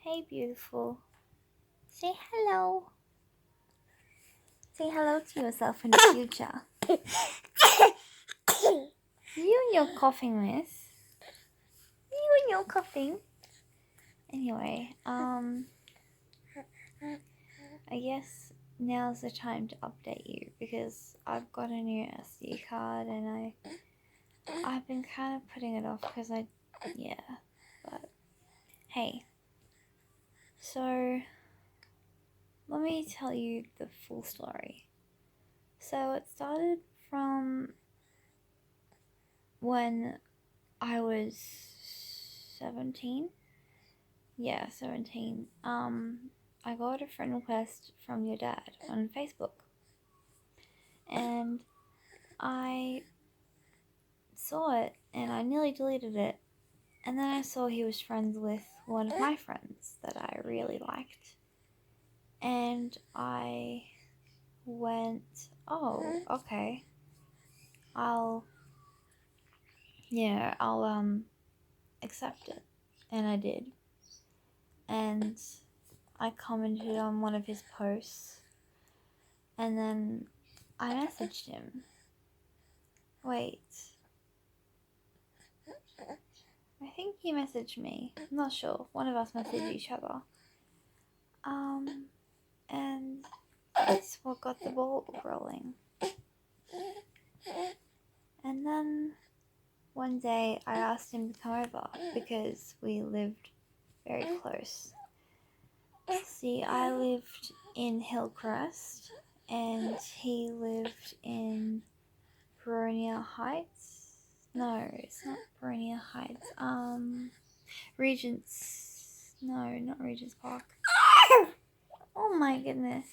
Hey, beautiful. Say hello. Say hello to yourself in the future. You and your coughing, miss. You and your coughing. Anyway, I guess now's the time to update you because I've got a new SD card and I've been kind of putting it off because but hey. So, let me tell you the full story. So, it started from when I was 17. Yeah, 17. I got a friend request from your dad on Facebook. And I saw it and I nearly deleted it. And then I saw he was friends with one of my friends that I really liked. And I went, oh, okay. I'll accept it. And I did. And I commented on one of his posts. And then I messaged him. Wait. I think he messaged me. I'm not sure. One of us messaged each other. And that's what got the ball rolling. And then one day I asked him to come over because we lived very close. See, I lived in Hillcrest and he lived in Boronia Heights. No, it's not Boronia Heights. Regents. No, not Regents Park. Oh my goodness.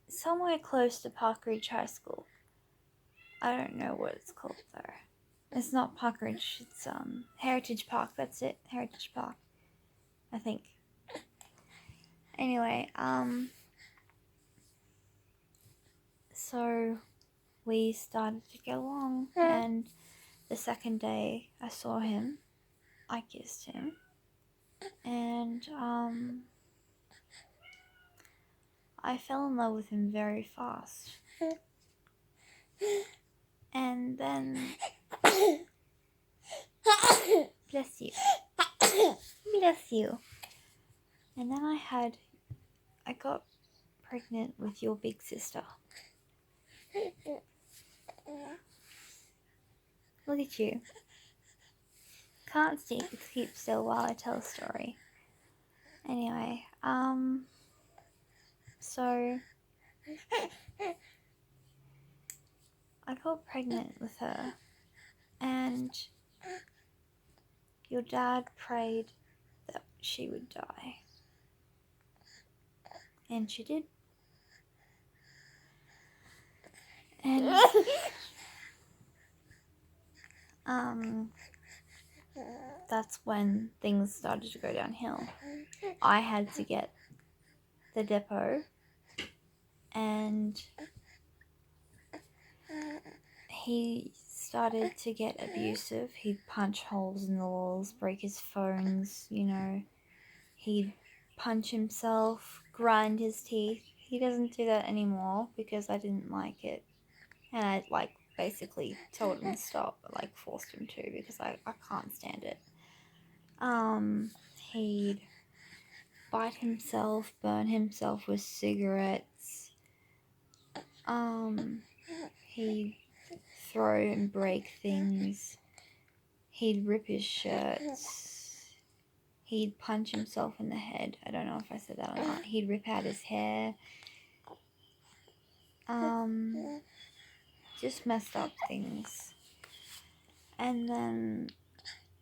Somewhere close to Park Ridge High School. I don't know what it's called though. It's not Park Ridge, it's Heritage Park, that's it. Heritage Park. I think. Anyway, so we started to get along and the second day I saw him, I kissed him. And I fell in love with him very fast. And then bless you. Bless you. And then I got pregnant with your big sister. Look at you. Can't keep still while I tell a story. Anyway, so I got pregnant with her and your dad prayed that she would die. And she did. And that's when things started to go downhill. I had to get the depot and he started to get abusive. He'd punch holes in the walls, break his phones, he'd punch himself, grind his teeth. He doesn't do that anymore because I didn't like it. And I basically told him to stop, but forced him to because I can't stand it. He'd bite himself, burn himself with cigarettes. He'd throw and break things. He'd rip his shirts. He'd punch himself in the head. I don't know if I said that or not. He'd rip out his hair. Just messed up things. And then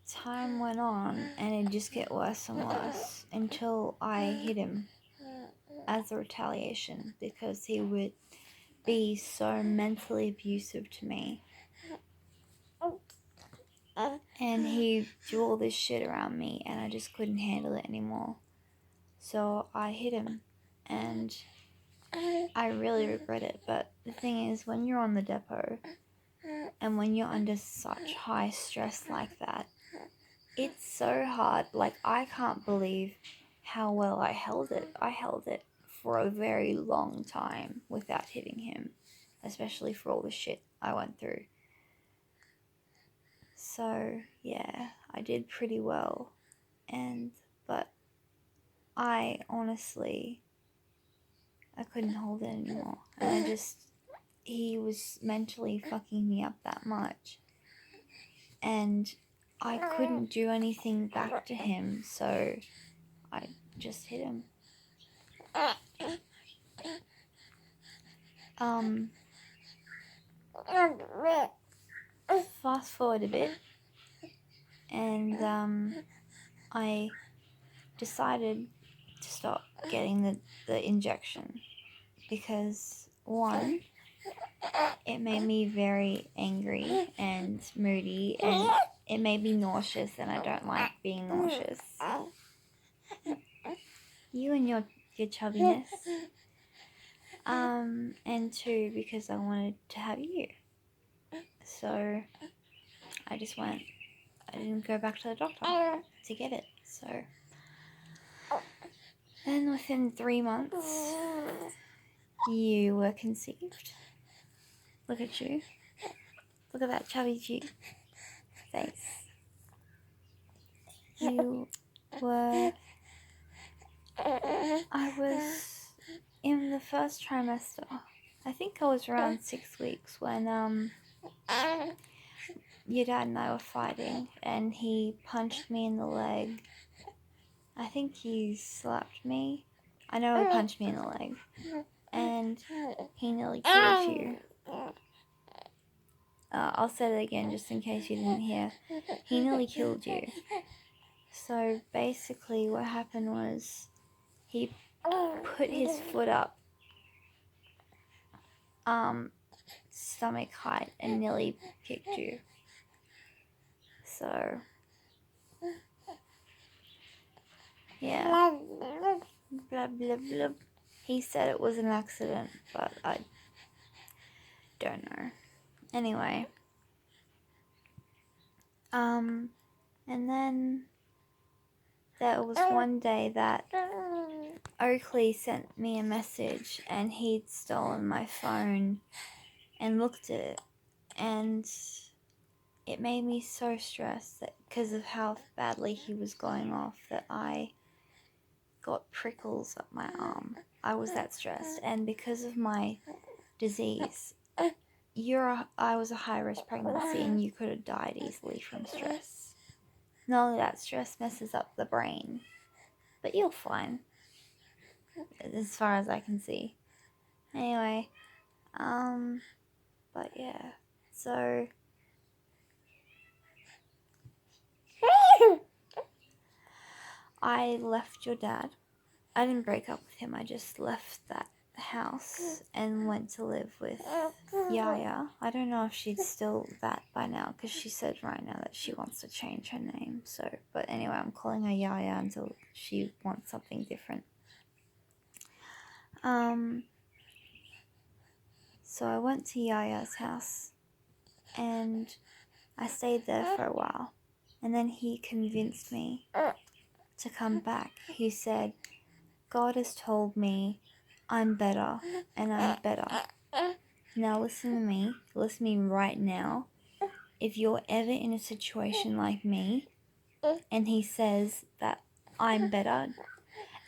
time went on and it'd just get worse and worse until I hit him as a retaliation because he would be so mentally abusive to me. And he'd do all this shit around me and I just couldn't handle it anymore. So I hit him and I really regret it. But the thing is, when you're on the depot and when you're under such high stress like that, it's so hard. Like, I can't believe how well I held it. I held it for a very long time without hitting him, especially for all the shit I went through. So, yeah, I did pretty well. But I honestly, I couldn't hold it anymore. And he was mentally fucking me up that much. And I couldn't do anything back to him, so I just hit him. Fast forward a bit, and I decided to stop getting the injection because, one, it made me very angry and moody, and it made me nauseous, and I don't like being nauseous. You and your chubbiness. And two, because I wanted to have you. So I just went. I didn't go back to the doctor to get it. So then within 3 months, you were conceived. Look at you. Look at that chubby cheek face. You were... I was in the first trimester. I think I was around 6 weeks when your dad and I were fighting, and he punched me in the leg. I think he slapped me. I know he punched me in the leg. And he nearly killed you. I'll say it again just in case you didn't hear. He nearly killed you. So basically what happened was he put his foot up stomach height and nearly kicked you. So yeah. Blah blah blah. He said it was an accident, but I don't know. Anyway. And then there was one day that Oakley sent me a message, and he'd stolen my phone and looked at it, and it made me so stressed that because of how badly he was going off, that I got prickles up my arm. I was that stressed, and because of my disease, I was a high-risk pregnancy, and you could have died easily from stress. Not only that, stress messes up the brain, but you're fine, as far as I can see. Anyway, but yeah, so I left your dad. I didn't break up with him, I just left that house and went to live with Yaya. I don't know if she's still that by now, because she said right now that she wants to change her name. So, but anyway, I'm calling her Yaya until she wants something different. So I went to Yaya's house, and I stayed there for a while, and then he convinced me to come back. He said, God has told me I'm better, and I'm better. Now listen to me right now. If you're ever in a situation like me, and he says that I'm better,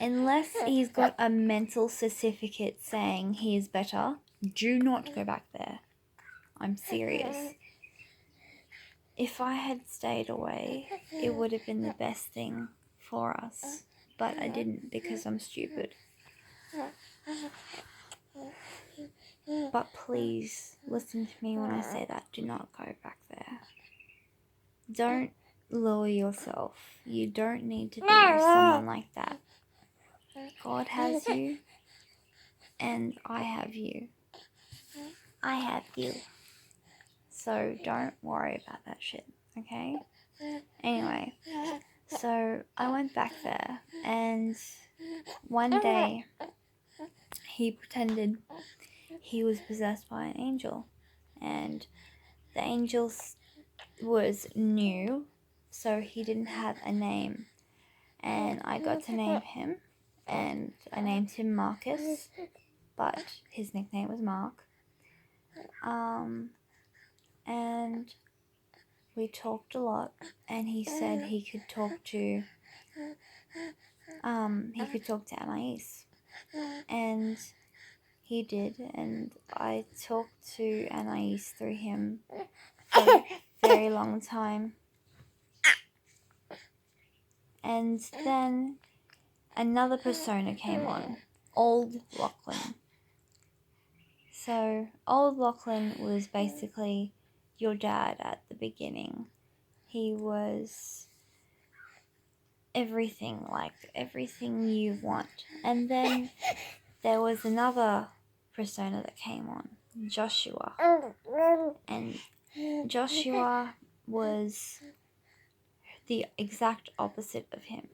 unless he's got a mental certificate saying he is better, do not go back there. I'm serious. If I had stayed away, it would have been the best thing for us. But I didn't, because I'm stupid. But please, listen to me when I say that. Do not go back there. Don't lower yourself. You don't need to be with someone like that. God has you, and I have you. I have you. So don't worry about that shit, okay? Anyway, so I went back there, and one day he pretended he was possessed by an angel, and the angel was new, so he didn't have a name, and I got to name him, and I named him Marcus, but his nickname was Mark. And we talked a lot, and he said he could talk to Anais, and he did, and I talked to Anais through him for a very long time. And then another persona came on, Old Lachlan. So Old Lachlan was basically your dad at the beginning. He was everything, like everything you want. And then there was another persona that came on, Joshua. And Joshua was the exact opposite of him.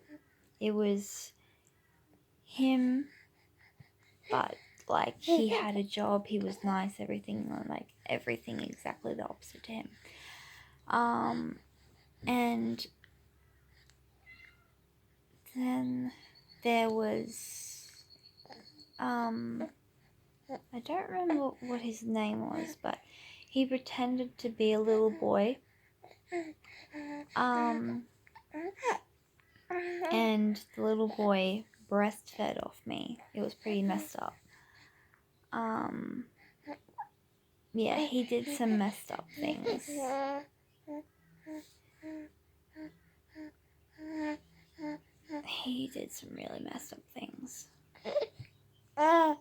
It was him, but like he had a job, he was nice, everything exactly the opposite to him. And then there was I don't remember what his name was, but he pretended to be a little boy. And the little boy breastfed off me. It was pretty messed up. Yeah, he did some messed up things. He did some really messed up things. Not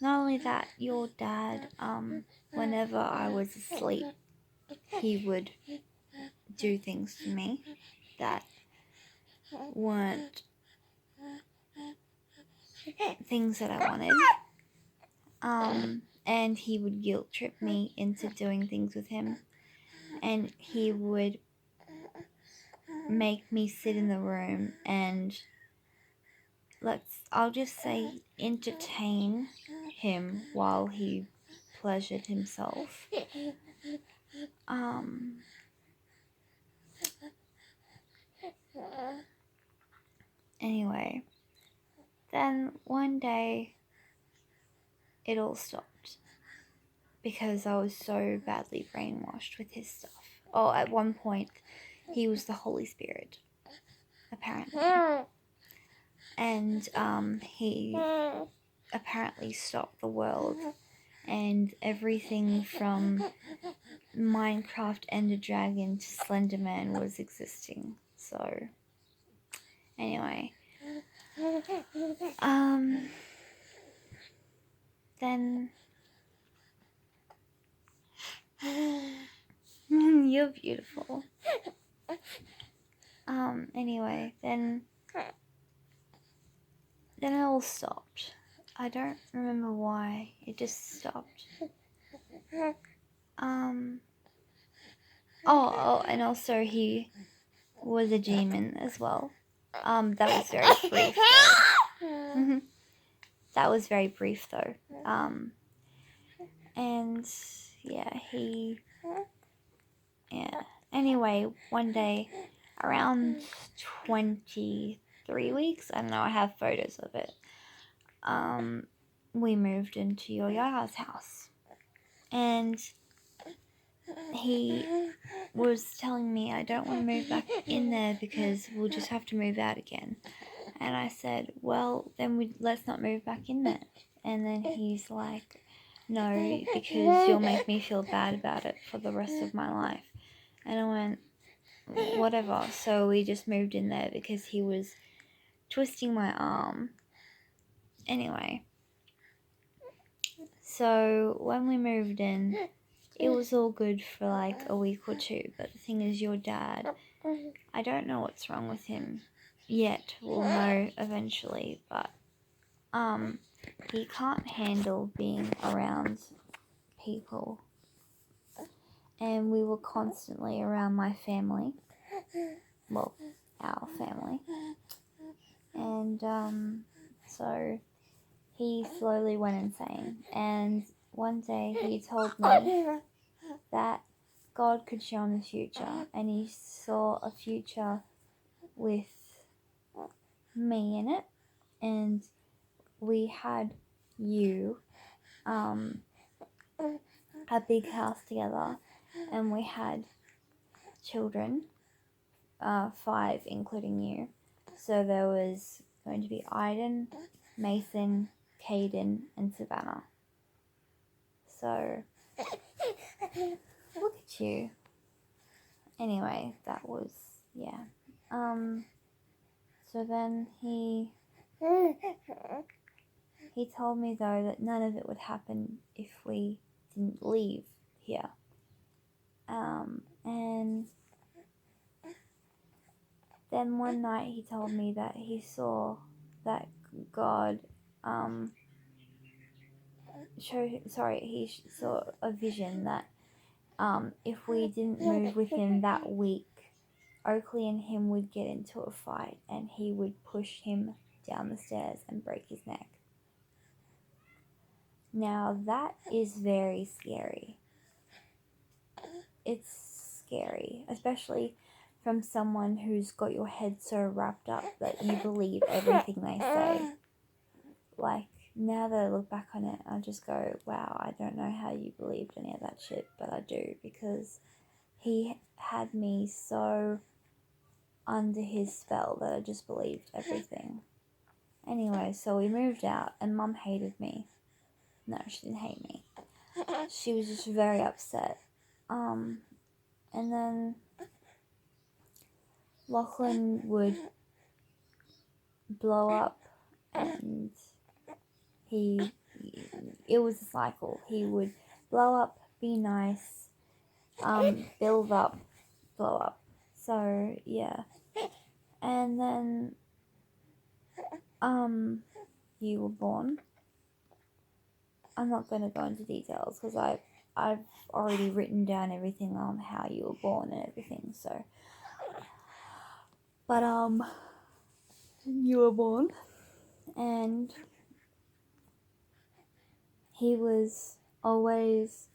only that, your dad, whenever I was asleep, he would do things to me that weren't things that I wanted. And he would guilt trip me into doing things with him. And he would make me sit in the room and I'll just say entertain him while he pleasured himself. Anyway, then one day it all stopped because I was so badly brainwashed with his stuff. Oh, at one point he was the Holy Spirit, apparently. And he apparently stopped the world, and everything from Minecraft Ender Dragon to Slender Man was existing. So anyway, then you're beautiful. Anyway, then it all stopped. I don't remember why. It just stopped. Oh, and also he was a demon as well. That was very brief though. That was very brief though. And yeah, Anyway, one day, around 23 weeks, I don't know, I have photos of it, we moved into your Yaya's house. And he was telling me I don't want to move back in there because we'll just have to move out again. And I said, well, then let's not move back in there. And then he's like, no, because you'll make me feel bad about it for the rest of my life. And I went, whatever. So we just moved in there because he was twisting my arm. Anyway, so when we moved in, it was all good for like a week or two. But the thing is, your dad, I don't know what's wrong with him yet. We'll know eventually, but he can't handle being around people. And we were constantly around my family. Well, our family. And so he slowly went insane. And one day he told me that God could show him the future, and he saw a future with me in it, and we had you, a big house together, and we had children, 5 including you. So there was going to be Aiden, Mason, Caden, and Savannah. So look at you. Anyway, that was, yeah. So then he told me though that none of it would happen if we didn't leave here. And then one night he told me that he saw that God, he saw a vision that if we didn't move within that week, Oakley and him would get into a fight and he would push him down the stairs and break his neck. Now that is very scary. It's scary, especially from someone who's got your head so wrapped up that you believe everything they say. Like, now that I look back on it, I just go, wow, I don't know how you believed any of that shit, but I do, because he had me so under his spell that I just believed everything. Anyway, so we moved out, and Mum hated me. No, she didn't hate me. She was just very upset. And then Lachlan would blow up, and it was a cycle. He would blow up, be nice, build up, blow up. So, yeah. And then, you were born. I'm not going to go into details because I've already written down everything on how you were born and everything, so. But, you were born, and he was always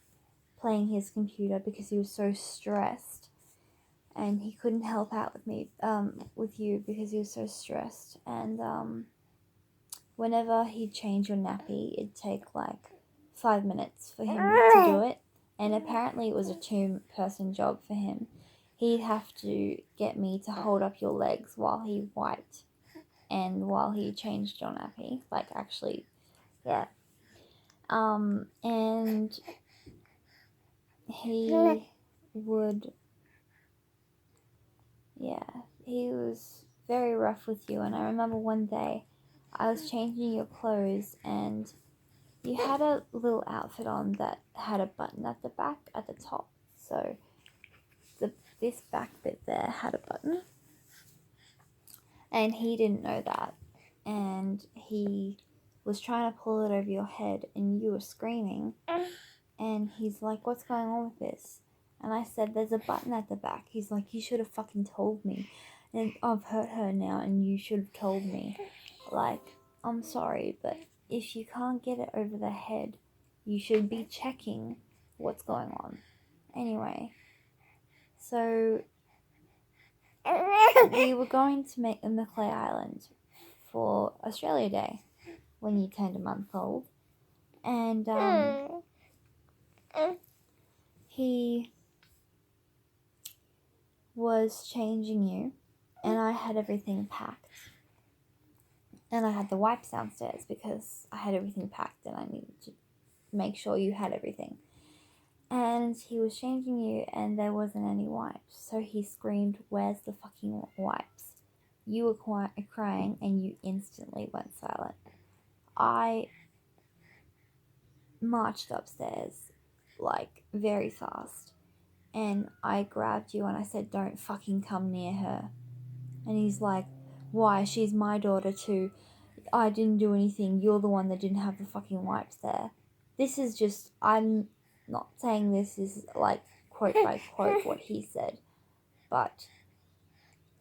playing his computer because he was so stressed, and he couldn't help out with me, with you, because he was so stressed. And whenever he'd change your nappy, it'd take like 5 minutes for him to do it, and apparently it was a 2-person job for him. He'd have to get me to hold up your legs while he wiped and while he changed your nappy, like, actually, yeah. And he would, yeah, he was very rough with you. And I remember one day I was changing your clothes, and you had a little outfit on that had a button at the back, at the top. So this back bit there had a button, and he didn't know that, and he was trying to pull it over your head, and you were screaming, and he's like, what's going on with this? And I said, there's a button at the back. He's like, you should have fucking told me, and I've hurt her now, and you should have told me. Like, I'm sorry, but if you can't get it over the head, you should be checking what's going on. Anyway, so we were going to make the Macleay Island for Australia Day when you turned a month old, and he was changing you, and I had everything packed, and I had the wipes downstairs because I had everything packed and I needed to make sure you had everything. And he was changing you, and there wasn't any wipes, so he screamed, where's the fucking wipes? You were crying, and you instantly went silent. I marched upstairs, like, very fast, and I grabbed you and I said, don't fucking come near her. And he's like, why? She's my daughter too. I didn't do anything. You're the one that didn't have the fucking wipes there. This is just, I'm not saying this is like quote by quote what he said, but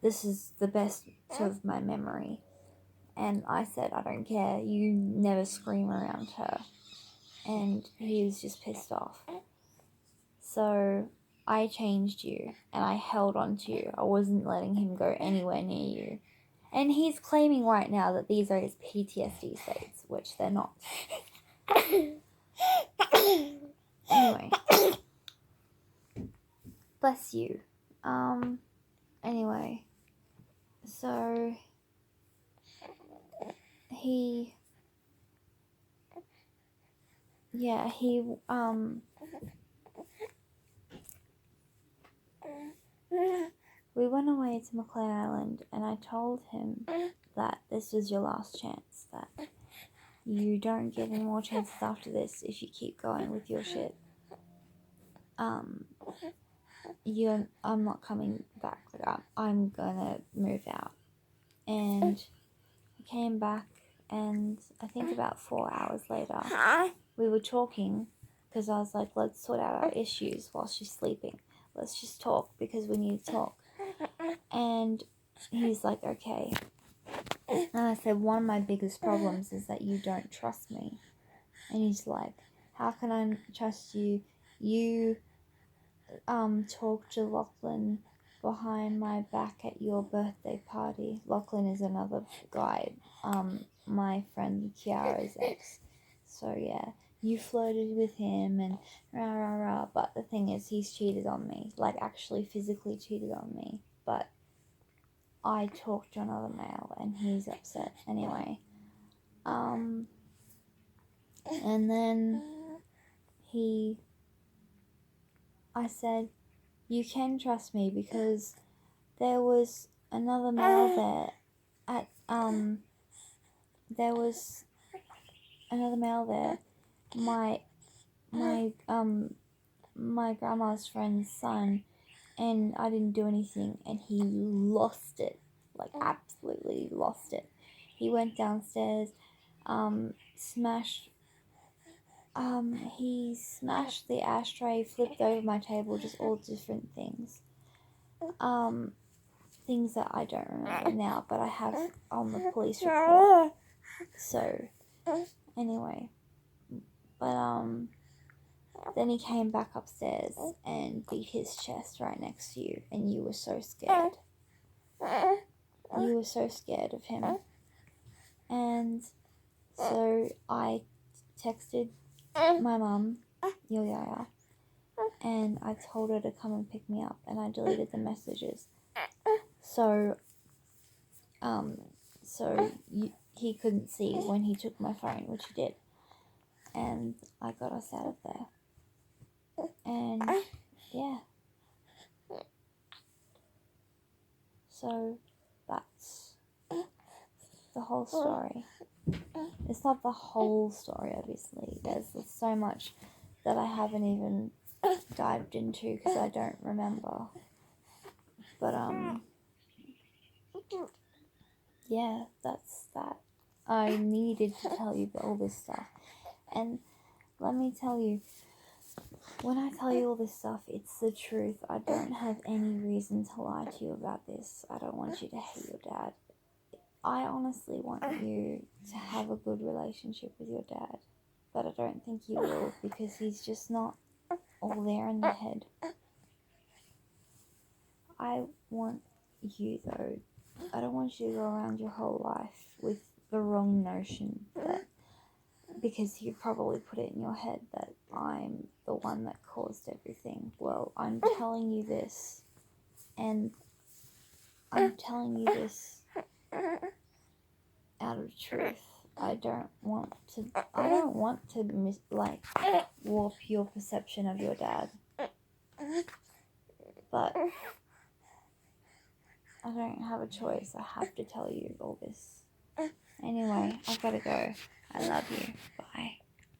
this is the best of my memory. And I said, I don't care. You never scream around her. And he was just pissed off. So I changed you and I held on to you. I wasn't letting him go anywhere near you. And he's claiming right now that these are his PTSD states, which they're not. Anyway. Bless you. Anyway. So, he, we went away to McLean Island and I told him that this was your last chance, that you don't get any more chances after this if you keep going with your shit. I'm not coming back. Like, I'm gonna move out. And he came back, and I think about 4 hours later, we were talking, because I was like, let's sort out our issues while she's sleeping. Let's just talk, because we need to talk. And he's like, okay. And I said, one of my biggest problems is that you don't trust me. And he's like, how can I trust you? You talked to Lachlan behind my back at your birthday party. Lachlan is another guy, my friend Kiara's ex. So yeah, you flirted with him and rah rah rah. But the thing is, he's cheated on me, like actually physically cheated on me. But I talked to another male and he's upset anyway. And then I said, you can trust me because there was another male there there was another male there, my grandma's friend's son, and I didn't do anything, and he lost it, like absolutely lost it. He went downstairs, he smashed the ashtray, flipped over my table, just all different things. Things that I don't remember now, but I have on the police report. So, anyway. But, then he came back upstairs and beat his chest right next to you, and you were so scared. You were so scared of him. And so I texted my mum, Yo Yaya, and I told her to come and pick me up, and I deleted the messages. So he couldn't see when he took my phone, which he did. And I got us out of there. And, yeah. So, that's the whole story. It's not the whole story, obviously. There's so much that I haven't even dived into because I don't remember. But, yeah, that's that. I needed to tell you all this stuff. And let me tell you, when I tell you all this stuff, it's the truth. I don't have any reason to lie to you about this. I don't want you to hate your dad. I honestly want you to have a good relationship with your dad. But I don't think you will, because he's just not all there in the head. I want you, though. I don't want you to go around your whole life with the wrong notion that, because you probably put it in your head that I'm the one that caused everything. Well, I'm telling you this, and I'm telling you this out of truth. I don't want to warp your perception of your dad. But I don't have a choice. I have to tell you all this. Anyway, I've got to go. I love you. Bye.